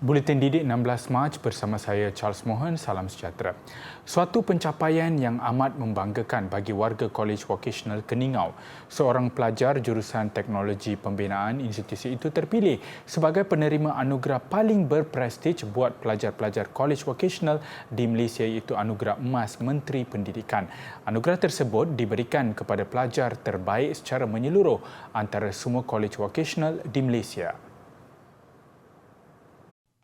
Buletin Didik 16 Mac bersama saya Charles Mohan, salam sejahtera. Suatu pencapaian yang amat membanggakan bagi warga Kolej Vocational Keningau. Seorang pelajar jurusan Teknologi Pembinaan institusi itu terpilih sebagai penerima anugerah paling berprestij buat pelajar-pelajar Kolej Vocational di Malaysia, iaitu Anugerah Emas Menteri Pendidikan. Anugerah tersebut diberikan kepada pelajar terbaik secara menyeluruh antara semua Kolej Vocational di Malaysia.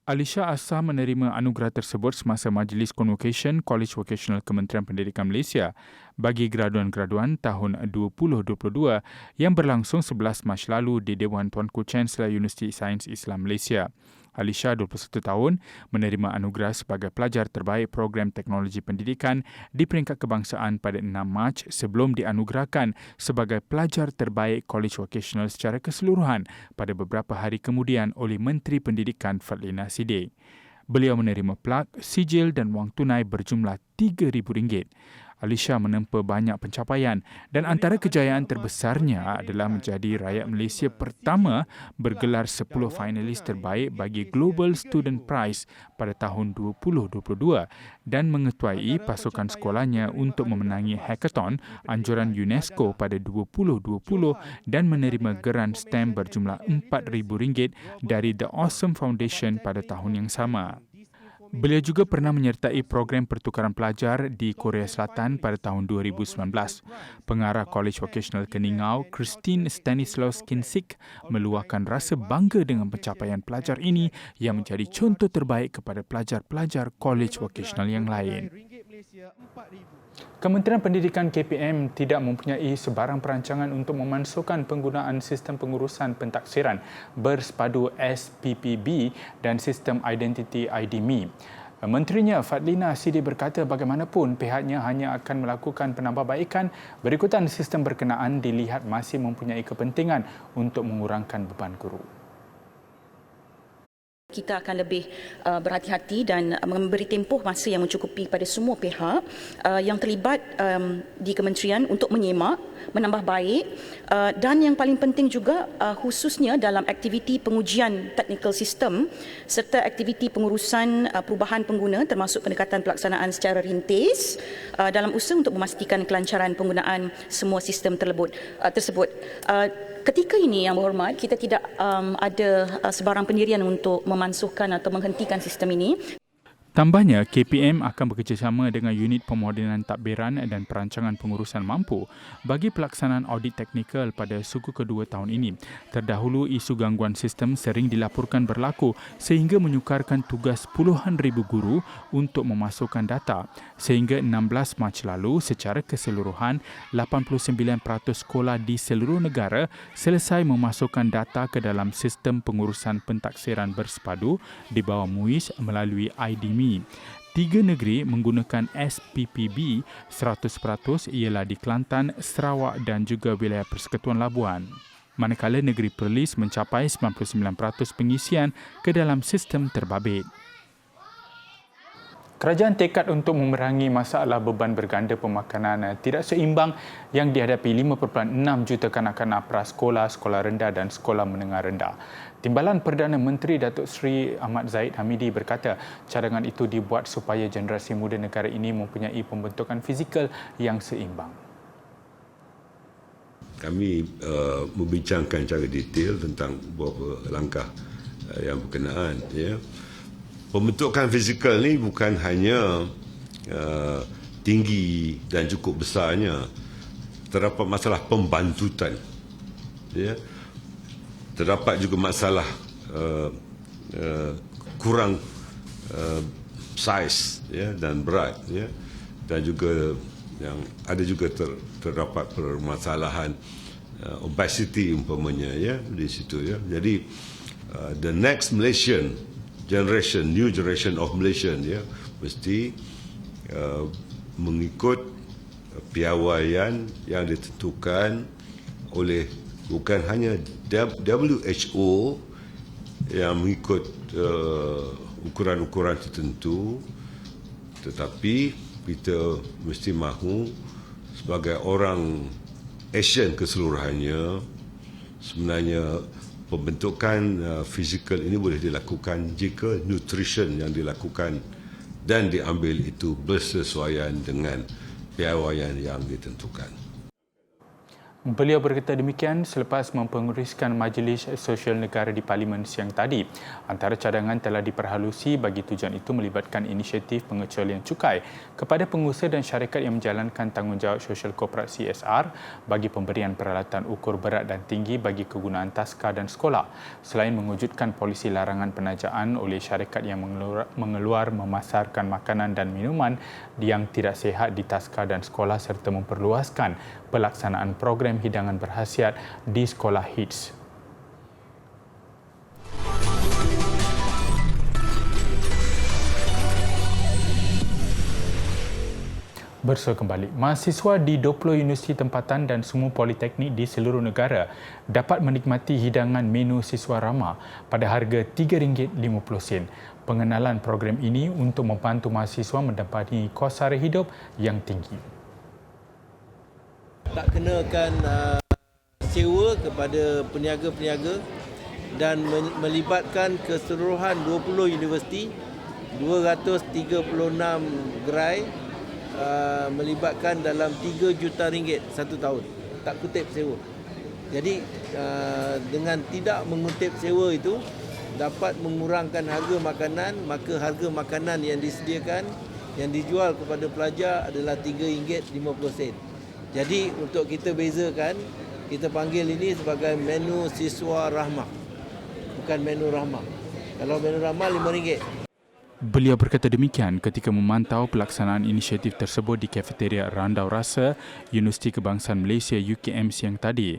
Alisha Asa menerima anugerah tersebut semasa Majlis Convocation Kolej Vocational Kementerian Pendidikan Malaysia bagi graduan-graduan tahun 2022 yang berlangsung 11 Mac lalu di Dewan Tuanku Chancellor Universiti Sains Islam Malaysia. Alisha, 21 tahun, menerima anugerah sebagai pelajar terbaik program teknologi pendidikan di peringkat kebangsaan pada 6 Mac sebelum dianugerahkan sebagai pelajar terbaik Kolej Vocational secara keseluruhan pada beberapa hari kemudian oleh Menteri Pendidikan Fadlina Sidek. Beliau menerima plak, sijil dan wang tunai berjumlah RM3,000. Alisha menempa banyak pencapaian dan antara kejayaan terbesarnya adalah menjadi rakyat Malaysia pertama bergelar 10 finalis terbaik bagi Global Student Prize pada tahun 2022 dan mengetuai pasukan sekolahnya untuk memenangi hackathon anjuran UNESCO pada 2020 dan menerima geran STEM berjumlah RM4,000 dari The Awesome Foundation pada tahun yang sama. Beliau juga pernah menyertai program pertukaran pelajar di Korea Selatan pada tahun 2019. Pengarah Kolej Vocational Keningau, Christine Stanislaus Kinsik, meluahkan rasa bangga dengan pencapaian pelajar ini yang menjadi contoh terbaik kepada pelajar-pelajar Kolej Vocational yang lain. Kementerian Pendidikan KPM tidak mempunyai sebarang perancangan untuk memansuhkan penggunaan sistem pengurusan pentaksiran bersepadu SPPB dan sistem identiti IDMI. Menterinya Fadlina Sidek berkata bagaimanapun pihaknya hanya akan melakukan penambahbaikan berikutan sistem berkenaan dilihat masih mempunyai kepentingan untuk mengurangkan beban guru. Kita akan lebih berhati-hati dan memberi tempoh masa yang mencukupi pada semua pihak yang terlibat di kementerian untuk menyemak, menambah baik dan yang paling penting juga khususnya dalam aktiviti pengujian technical system serta aktiviti pengurusan perubahan pengguna termasuk pendekatan pelaksanaan secara rintis dalam usaha untuk memastikan kelancaran penggunaan semua sistem tersebut. Ketika ini, Yang Berhormat, kita tidak ada sebarang pendirian untuk memansuhkan atau menghentikan sistem ini. Tambahnya, KPM akan bekerjasama dengan unit pemodenan tadbiran dan perancangan pengurusan mampu bagi pelaksanaan audit teknikal pada suku kedua tahun ini. Terdahulu, isu gangguan sistem sering dilaporkan berlaku sehingga menyukarkan tugas puluhan ribu guru untuk memasukkan data. Sehingga 16 Mac lalu, secara keseluruhan, 89% sekolah di seluruh negara selesai memasukkan data ke dalam sistem pengurusan pentaksiran bersepadu di bawah MUIS melalui IDMI. 3 negeri menggunakan SPPB 100% ialah di Kelantan, Sarawak dan juga wilayah Persekutuan Labuan. Manakala negeri Perlis mencapai 99% pengisian ke dalam sistem terbabit. Kerajaan tekad untuk memerangi masalah beban berganda pemakanan tidak seimbang yang dihadapi 5.6 juta kanak-kanak prasekolah, sekolah rendah dan sekolah menengah rendah. Timbalan Perdana Menteri Datuk Seri Ahmad Zahid Hamidi berkata cadangan itu dibuat supaya generasi muda negara ini mempunyai pembentukan fizikal yang seimbang. Kami membincangkan secara detail tentang beberapa langkah yang berkenaan. Ya. Pembentukan fizikal ni bukan hanya tinggi dan cukup besarnya, terdapat masalah pembantutan, ya. Terdapat juga masalah kurang saiz, ya, dan berat, ya. Dan juga yang ada juga terdapat permasalahan obesity umpamanya, ya, di situ, ya. Jadi the next Malaysian generation, new generation of Malaysian, ya, mesti mengikut piawaian yang ditentukan oleh bukan hanya WHO yang mengikut ukuran-ukuran tertentu, tetapi kita mesti mahu sebagai orang Asian keseluruhannya sebenarnya pembentukan fizikal ini boleh dilakukan jika nutrition yang dilakukan dan diambil itu bersesuaian dengan piawaian yang ditentukan. Beliau berkata demikian selepas mempengerusikan Majlis Sosial Negara di Parlimen siang tadi. Antara cadangan telah diperhalusi bagi tujuan itu melibatkan inisiatif pengecualian cukai kepada pengusaha dan syarikat yang menjalankan tanggungjawab sosial korporat CSR bagi pemberian peralatan ukur berat dan tinggi bagi kegunaan taska dan sekolah. Selain mewujudkan polisi larangan penajaan oleh syarikat yang mengeluar memasarkan makanan dan minuman yang tidak sihat di taska dan sekolah serta memperluaskan pelaksanaan program hidangan berkhasiat di sekolah HITS. Bersua kembali, mahasiswa di 20 universiti tempatan dan semua politeknik di seluruh negara dapat menikmati hidangan menu siswa ramah pada harga RM3.50. Pengenalan program ini untuk membantu mahasiswa mendapati kos sara hidup yang tinggi. Tak kenakan sewa kepada peniaga-peniaga dan melibatkan keseluruhan 20 universiti, 236 gerai, melibatkan dalam RM3 juta satu tahun. Tak kutip sewa. Jadi dengan tidak mengutip sewa itu dapat mengurangkan harga makanan, maka harga makanan yang disediakan, yang dijual kepada pelajar adalah RM3.50. Jadi untuk kita bezakan, kita panggil ini sebagai menu siswa rahmah. Bukan menu rahmah. Kalau menu rahmah RM5. Beliau berkata demikian ketika memantau pelaksanaan inisiatif tersebut di kafeteria Randau Rasa Universiti Kebangsaan Malaysia UKM siang tadi.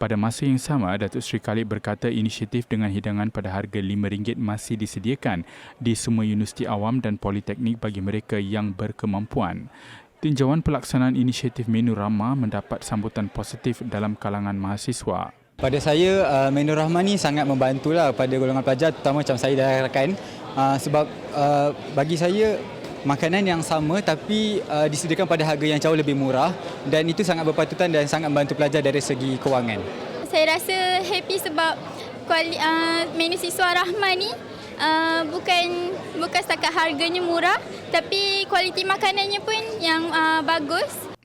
Pada masa yang sama, Datuk Seri Khalid berkata inisiatif dengan hidangan pada harga RM5 masih disediakan di semua universiti awam dan politeknik bagi mereka yang berkemampuan. Tinjauan pelaksanaan inisiatif menu ramah mendapat sambutan positif dalam kalangan mahasiswa. Pada saya, menu rahmah ni sangat membantulah pada golongan pelajar, terutama macam saya dan rakan. Sebab bagi saya, makanan yang sama tapi disediakan pada harga yang jauh lebih murah dan itu sangat berpatutan dan sangat membantu pelajar dari segi kewangan. Saya rasa happy sebab menu siswa rahmah ni bukan setakat harganya murah tapi kualiti makanannya pun yang bagus.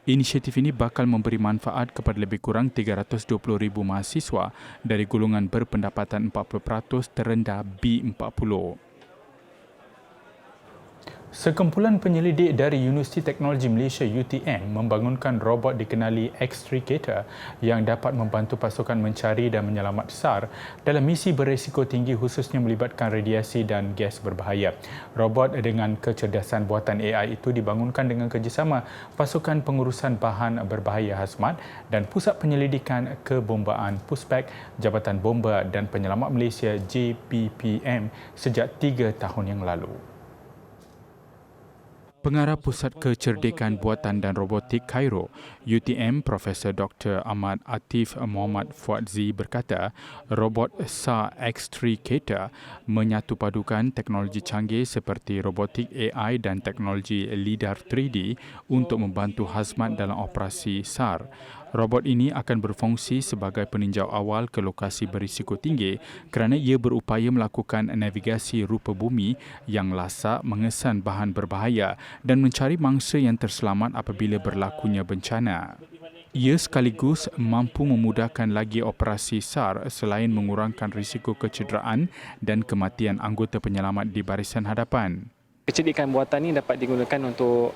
Inisiatif ini bakal memberi manfaat kepada lebih kurang 320,000 mahasiswa dari golongan berpendapatan 40% terendah B40. Sekumpulan penyelidik dari Universiti Teknologi Malaysia UTM membangunkan robot dikenali Extricator yang dapat membantu pasukan mencari dan menyelamat SAR dalam misi berisiko tinggi khususnya melibatkan radiasi dan gas berbahaya. Robot dengan kecerdasan buatan AI itu dibangunkan dengan kerjasama Pasukan Pengurusan Bahan Berbahaya Hazmat dan Pusat Penyelidikan Kebombaan Puspek Jabatan Bomba dan Penyelamat Malaysia JPPM sejak 3 tahun yang lalu. Pengarah Pusat Kecerdikan Buatan dan Robotik Cairo, UTM, Profesor Dr. Ahmad Atif Muhammad Fuadzi berkata, robot SAR Extricator menyatupadukan teknologi canggih seperti robotik AI dan teknologi LIDAR 3D untuk membantu hazmat dalam operasi SAR. Robot ini akan berfungsi sebagai peninjau awal ke lokasi berisiko tinggi kerana ia berupaya melakukan navigasi rupa bumi yang lasak, mengesan bahan berbahaya dan mencari mangsa yang terselamat apabila berlakunya bencana. Ia sekaligus mampu memudahkan lagi operasi SAR selain mengurangkan risiko kecederaan dan kematian anggota penyelamat di barisan hadapan. Kecerdikan buatan ini dapat digunakan untuk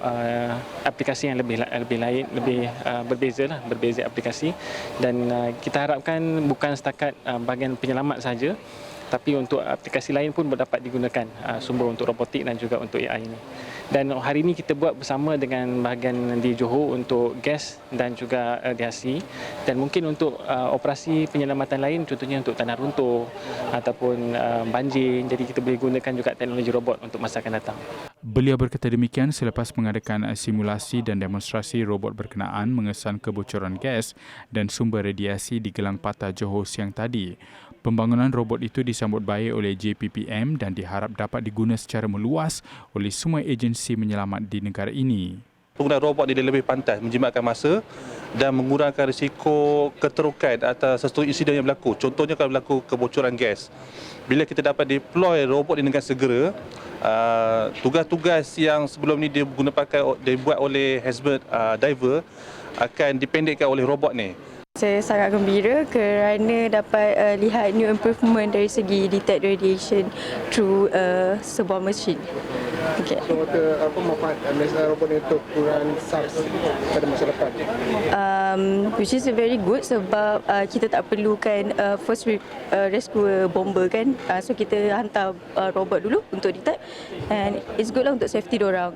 aplikasi yang lebih berbeza aplikasi dan kita harapkan bukan setakat bahagian penyelamat sahaja tapi untuk aplikasi lain pun dapat digunakan sumber untuk robotik dan juga untuk AI ini. Dan hari ini kita buat bersama dengan bahagian di Johor untuk gas dan juga radiasi dan mungkin untuk operasi penyelamatan lain contohnya untuk tanah runtuh ataupun banjir. Jadi kita boleh gunakan juga teknologi robot untuk masa akan datang. Beliau berkata demikian selepas mengadakan simulasi dan demonstrasi robot berkenaan mengesan kebocoran gas dan sumber radiasi di Gelang Patah Johor siang tadi. Pembangunan robot itu disambut baik oleh JPPM dan diharap dapat diguna secara meluas oleh semua agensi menyelamat di negara ini. Penggunaan robot ini lebih pantas menjimatkan masa dan mengurangkan risiko keterukan atau sesuatu insiden yang berlaku. Contohnya kalau berlaku kebocoran gas. Bila kita dapat deploy robot ini dengan segera, tugas-tugas yang sebelum ini dibuat oleh hazmat diver akan dipendekkan oleh robot ni. Saya sangat gembira kerana dapat lihat new improvement dari segi detect radiation through sebuah mesin. Okay. So, apa manfaat robot ini untuk kurang SARS pada masa depan? Which is very good sebab kita tak perlukan first rescue bomber kan. So kita hantar robot dulu untuk detect and it's good lah untuk safety diorang.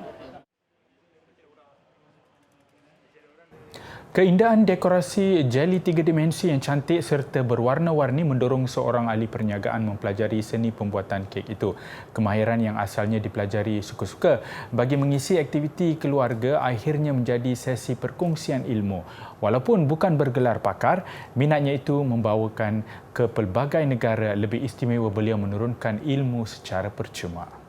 Keindahan dekorasi jeli 3 dimensi yang cantik serta berwarna-warni mendorong seorang ahli perniagaan mempelajari seni pembuatan kek itu. Kemahiran yang asalnya dipelajari suka-suka bagi mengisi aktiviti keluarga akhirnya menjadi sesi perkongsian ilmu. Walaupun bukan bergelar pakar, minatnya itu membawakan ke pelbagai negara. Lebih istimewa beliau menurunkan ilmu secara percuma.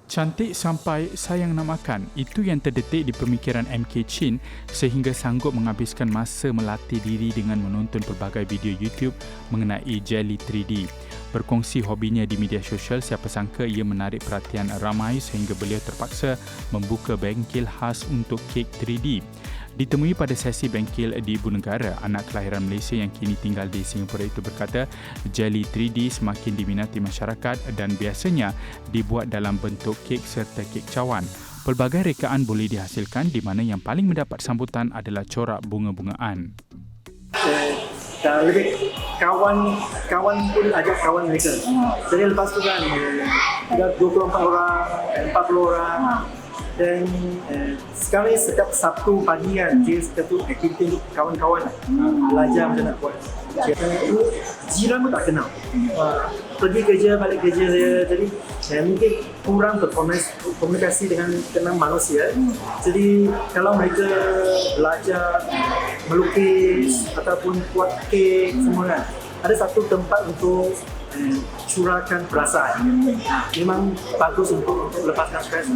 Cantik sampai sayang nak makan, itu yang terdetik di pemikiran MK Chin sehingga sanggup menghabiskan masa melatih diri dengan menonton pelbagai video YouTube mengenai jeli 3D. Berkongsi hobinya di media sosial, siapa sangka ia menarik perhatian ramai sehingga beliau terpaksa membuka bengkel khas untuk kek 3D. Ditemui pada sesi bengkel di Ibu Negara, anak kelahiran Malaysia yang kini tinggal di Singapura itu berkata, jeli 3D semakin diminati masyarakat dan biasanya dibuat dalam bentuk kek serta kek cawan. Pelbagai rekaan boleh dihasilkan di mana yang paling mendapat sambutan adalah corak bunga-bungaan. Dan lebih kawan pun ajak kawan mereka. Jadi lepas tu kan, dah 24 orang, 40 orang. Dan sekarang setiap Sabtu pagi kan, kita tu aktiviti untuk kawan-kawan belajar macam nak buat. Jiran pun tak kenal. Pergi kerja, balik kerja saya. Jadi mungkin kurang berkomunikasi dengan manusia. Jadi kalau mereka belajar melukis ataupun buat kek semua kan, ada satu tempat untuk curahkan perasaan. Memang bagus untuk lepaskan stres.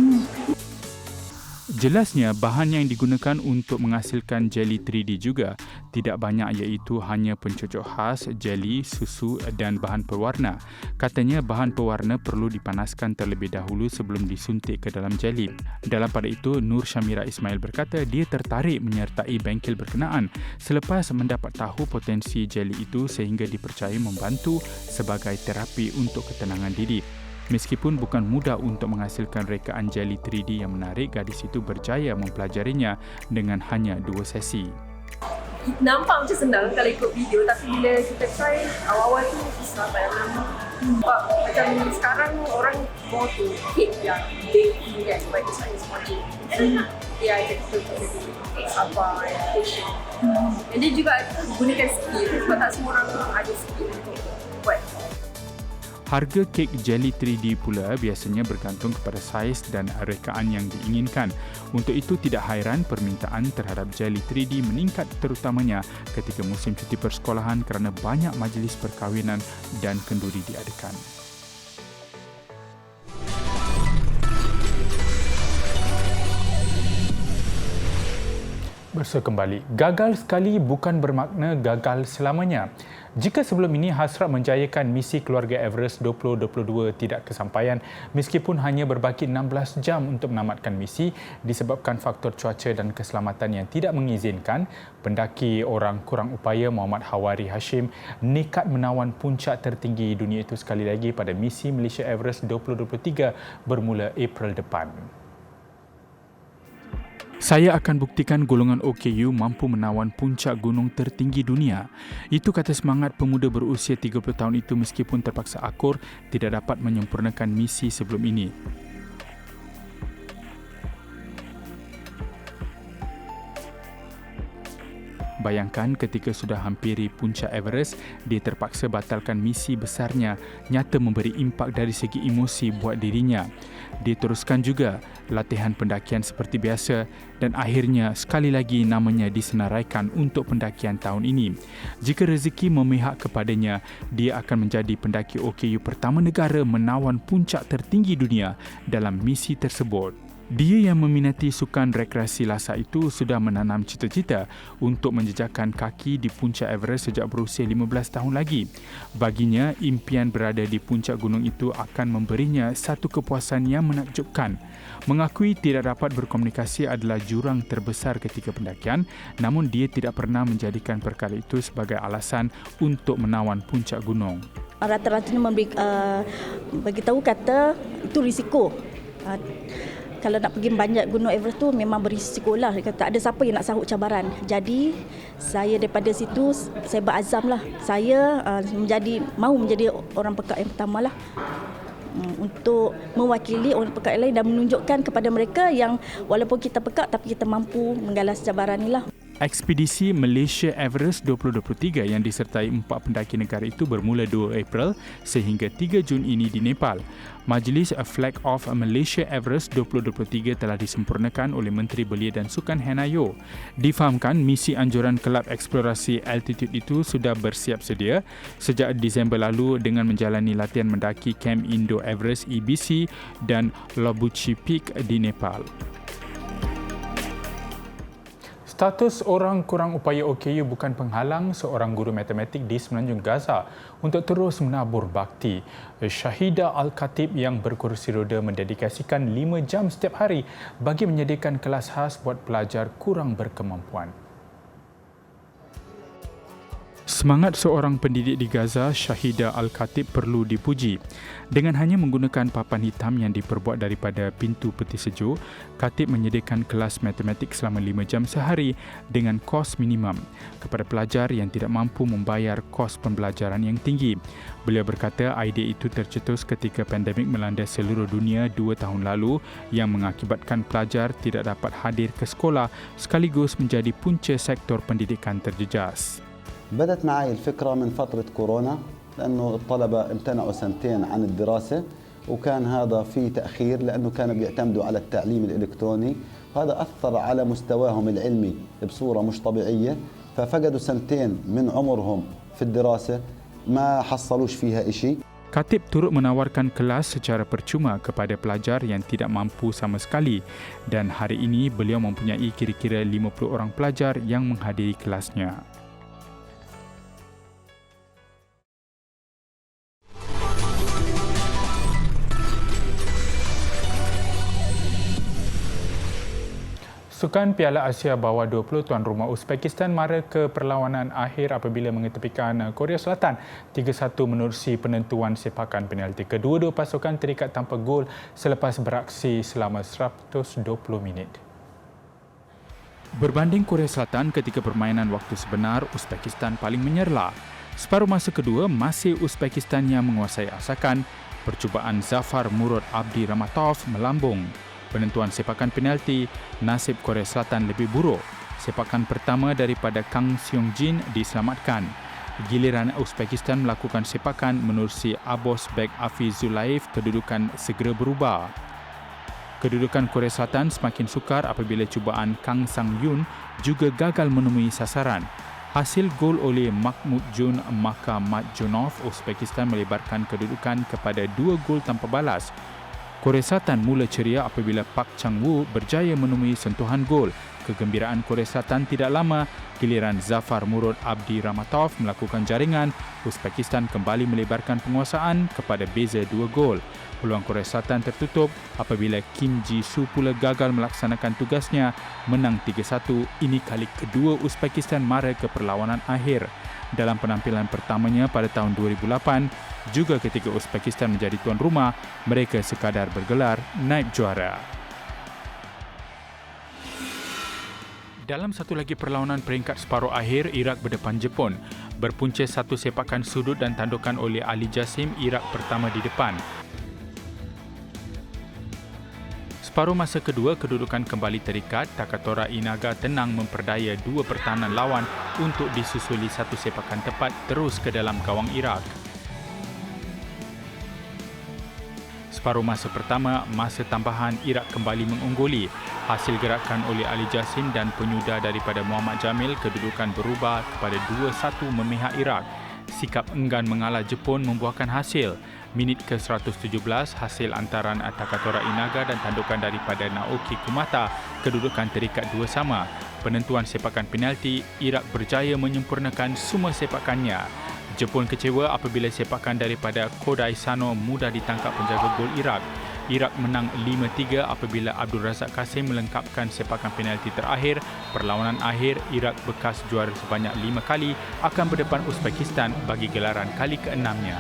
Jelasnya, bahan yang digunakan untuk menghasilkan jeli 3D juga tidak banyak iaitu hanya pencocok khas, jeli, susu dan bahan pewarna. Katanya bahan pewarna perlu dipanaskan terlebih dahulu sebelum disuntik ke dalam jeli. Dalam pada itu, Nur Syamira Ismail berkata dia tertarik menyertai bengkel berkenaan selepas mendapat tahu potensi jeli itu sehingga dipercayai membantu sebagai terapi untuk ketenangan diri. Meskipun bukan mudah untuk menghasilkan rekaan jeli 3D yang menarik, gadis itu berjaya mempelajarinya dengan hanya 2 sesi. Nampak macam senang kalau ikut video, tapi bila kita try awal-awal tu susah tak lama. Sebab macam sekarang orang mau tu kek yang baking kan, but this one is more cake. Dia ajak kita untuk kek sabar, patient. Dan dia juga gunakan skill sebab tak semua orang ada skill untuk buat. Harga kek jeli 3D pula biasanya bergantung kepada saiz dan rekaan yang diinginkan. Untuk itu tidak hairan permintaan terhadap jeli 3D meningkat terutamanya ketika musim cuti persekolahan kerana banyak majlis perkahwinan dan kenduri diadakan. Bersa kembali, gagal sekali bukan bermakna gagal selamanya. Jika sebelum ini hasrat menjayakan misi keluarga Everest 2022 tidak kesampaian meskipun hanya berbaki 16 jam untuk menamatkan misi disebabkan faktor cuaca dan keselamatan yang tidak mengizinkan, pendaki orang kurang upaya Muhammad Hawari Hashim nekat menawan puncak tertinggi dunia itu sekali lagi pada misi Malaysia Everest 2023 bermula April depan. Saya akan buktikan golongan OKU mampu menawan puncak gunung tertinggi dunia. Itu kata semangat pemuda berusia 30 tahun itu meskipun terpaksa akur tidak dapat menyempurnakan misi sebelum ini. Bayangkan ketika sudah hampiri puncak Everest, dia terpaksa batalkan misi besarnya, nyata memberi impak dari segi emosi buat dirinya. Dia teruskan juga latihan pendakian seperti biasa dan akhirnya sekali lagi namanya disenaraikan untuk pendakian tahun ini. Jika rezeki memihak kepadanya, dia akan menjadi pendaki OKU pertama negara menawan puncak tertinggi dunia dalam misi tersebut. Dia yang meminati sukan rekreasi lasak itu sudah menanam cita-cita untuk menjejakkan kaki di puncak Everest sejak berusia 15 tahun lagi. Baginya, impian berada di puncak gunung itu akan memberinya satu kepuasan yang menakjubkan. Mengakui tidak dapat berkomunikasi adalah jurang terbesar ketika pendakian, namun dia tidak pernah menjadikan perkara itu sebagai alasan untuk menawan puncak gunung. Rata-ratanya beritahu kata itu risiko. Kalau nak pergi manjat Gunung Everest tu memang berisiko lah. Tak ada siapa yang nak sahut cabaran. Jadi saya daripada situ saya berazam lah. Saya mahu menjadi orang pekak yang pertama lah. Untuk mewakili orang pekak lain dan menunjukkan kepada mereka yang walaupun kita pekak tapi kita mampu menggalas cabaran ni lah. Ekspedisi Malaysia Everest 2023 yang disertai 4 pendaki negara itu bermula 2 April sehingga 3 Jun ini di Nepal. Majlis Flag of Malaysia Everest 2023 telah disempurnakan oleh Menteri Belia dan Sukan Hannah Yeoh. Difahamkan misi anjuran Kelab Eksplorasi Altitude itu sudah bersiap sedia sejak Disember lalu dengan menjalani latihan mendaki Camp Indo Everest EBC dan Lobuchi Peak di Nepal. Status orang kurang upaya OKU bukan penghalang seorang guru matematik di Semenanjung Gaza untuk terus menabur bakti. Syahidah Al-Khatib yang berkerusi roda mendedikasikan 5 jam setiap hari bagi menyediakan kelas khas buat pelajar kurang berkemampuan. Semangat seorang pendidik di Gaza, Syahidah Al-Khatib perlu dipuji. Dengan hanya menggunakan papan hitam yang diperbuat daripada pintu peti sejuk, Khatib menyediakan kelas matematik selama 5 jam sehari dengan kos minimum kepada pelajar yang tidak mampu membayar kos pembelajaran yang tinggi. Beliau berkata idea itu tercetus ketika pandemik melanda seluruh dunia 2 tahun lalu yang mengakibatkan pelajar tidak dapat hadir ke sekolah sekaligus menjadi punca sektor pendidikan terjejas. بدت معي الفكرة من فترة كورونا لأنه الطلبة امتنعوا 2 سنين عن الدراسة وكان هذا في تأخير لأنه كانوا بيعتمدوا على التعليم الإلكتروني وهذا أثر على مستواهم العلمي بصورة مش طبيعية ففقدوا 2 سنين من عمرهم في الدراسة ما حصلوش فيها إشي. Khatib turut menawarkan kelas secara percuma kepada pelajar yang tidak mampu sama sekali dan hari ini beliau mempunyai kira-kira 50 orang pelajar yang menghadiri kelasnya. Sukan Piala Asia bawah 20 tuan rumah Uzbekistan mara ke perlawanan akhir apabila mengetepikan Korea Selatan 3-1 menerusi penentuan sepakan penalti. Kedua-dua pasukan terikat tanpa gol selepas beraksi selama 120 minit. Berbanding Korea Selatan ketika permainan waktu sebenar, Uzbekistan paling menyerlah. Separuh masa kedua, masih Uzbekistan yang menguasai asakan. Percubaan Zafar Murod Abdi Ramatov melambung. Penentuan sepakan penalti, nasib Korea Selatan lebih buruk. Sepakan pertama daripada Kang Seong-jin diselamatkan. Giliran Uzbekistan melakukan sepakan menerusi Abosbek Afizulaev, kedudukan segera berubah. Kedudukan Korea Selatan semakin sukar apabila cubaan Kang Sang-yun juga gagal menemui sasaran. Hasil gol oleh Mahmud Jun Makhmadjonov, Uzbekistan melebarkan kedudukan kepada 2 gol tanpa balas. Korea Selatan mula ceria apabila Park Chang-woo berjaya menemui sentuhan gol. Kegembiraan Korea Selatan tidak lama, giliran Zafar Murod Abdi Ramatov melakukan jaringan, Uzbekistan kembali melebarkan penguasaan kepada beza 2 gol. Peluang Korea Selatan tertutup apabila Kim Ji-soo pula gagal melaksanakan tugasnya, menang 3-1. Ini kali kedua Uzbekistan mara ke perlawanan akhir. Dalam penampilan pertamanya pada tahun 2008, juga ketika Uzbekistan menjadi tuan rumah, mereka sekadar bergelar naib juara. Dalam satu lagi perlawanan peringkat separuh akhir, Iraq berdepan Jepun. Berpunca satu sepakan sudut dan tandukan oleh Ali Jasim, Iraq pertama di depan. Separuh masa kedua, kedudukan kembali terikat. Takatora Inaga tenang memperdaya 2 pertahanan lawan untuk disusuli satu sepakan tepat terus ke dalam gawang Iraq. Separuh masa pertama, masa tambahan Iraq kembali mengungguli. Hasil gerakan oleh Ali Jasim dan penyudah daripada Muhammad Jamil, kedudukan berubah kepada 2-1 memihak Iraq. Sikap enggan mengalah Jepun membuahkan hasil. Minit ke-117, hasil antaran Takatora Inaga dan tandukan daripada Naoki Kumata, kedudukan terikat 2-2. Penentuan sepakan penalti, Iraq berjaya menyempurnakan semua sepakannya. Jepun kecewa apabila sepakan daripada Kodai Sano mudah ditangkap penjaga gol Iraq. Iraq menang 5-3 apabila Abdul Razak Kasim melengkapkan sepakan penalti terakhir. Perlawanan akhir, Iraq bekas juara sebanyak 5 kali akan berdepan Uzbekistan bagi gelaran kali ke-6-nya.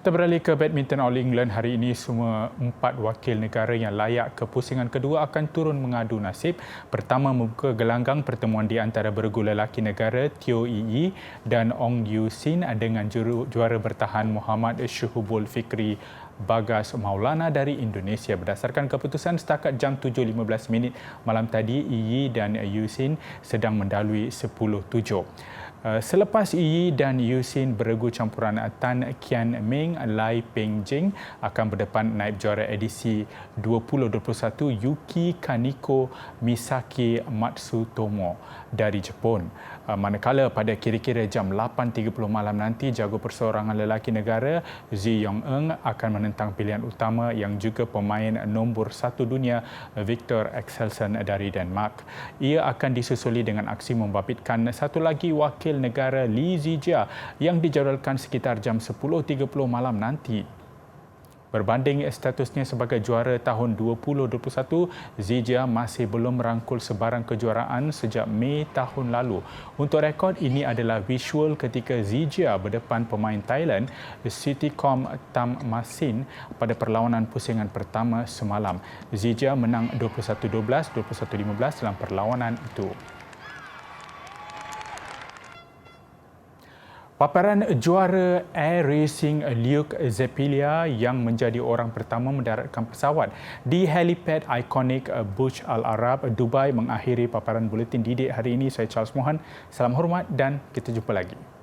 Kita beralih ke badminton All England. Hari ini semua 4 wakil negara yang layak ke pusingan kedua akan turun mengadu nasib. Pertama membuka gelanggang pertemuan di antara bergu lelaki negara Teo Yi dan Ong Yu Sin dengan juara bertahan Muhammad Syuhubul Fikri Bagas Maulana dari Indonesia. Berdasarkan keputusan setakat jam 7.15 malam tadi, Yi dan Yu Sin sedang mendalui 10-7. Selepas Yi dan Yu Sin beregu campuran Tan Kian Ming, Lai Peng Jing akan berdepan naib juara edisi 2021 Yuki Kaneko Misaki Matsutomo dari Jepun. Manakala pada kira-kira jam 8.30 malam nanti, jago perseorangan lelaki negara Zi Yong-eun akan menentang pilihan utama yang juga pemain nombor 1 dunia Victor Axelsen dari Denmark. Ia akan disusuli dengan aksi membabitkan satu lagi wakil negara Li Zijia yang dijadualkan sekitar jam 10.30 malam nanti. Berbanding statusnya sebagai juara tahun 2021, Zijia masih belum merangkul sebarang kejuaraan sejak Mei tahun lalu. Untuk rekod, ini adalah visual ketika Zijia berdepan pemain Thailand Sithikom Tam Masin pada perlawanan pusingan pertama semalam. Zijia menang 21-12, 21-15 dalam perlawanan itu. Paparan juara Air Racing Luke Zepilia yang menjadi orang pertama mendaratkan pesawat di helipad ikonik Burj Al Arab, Dubai mengakhiri paparan buletin didik hari ini. Saya Charles Mohan. Salam hormat dan kita jumpa lagi.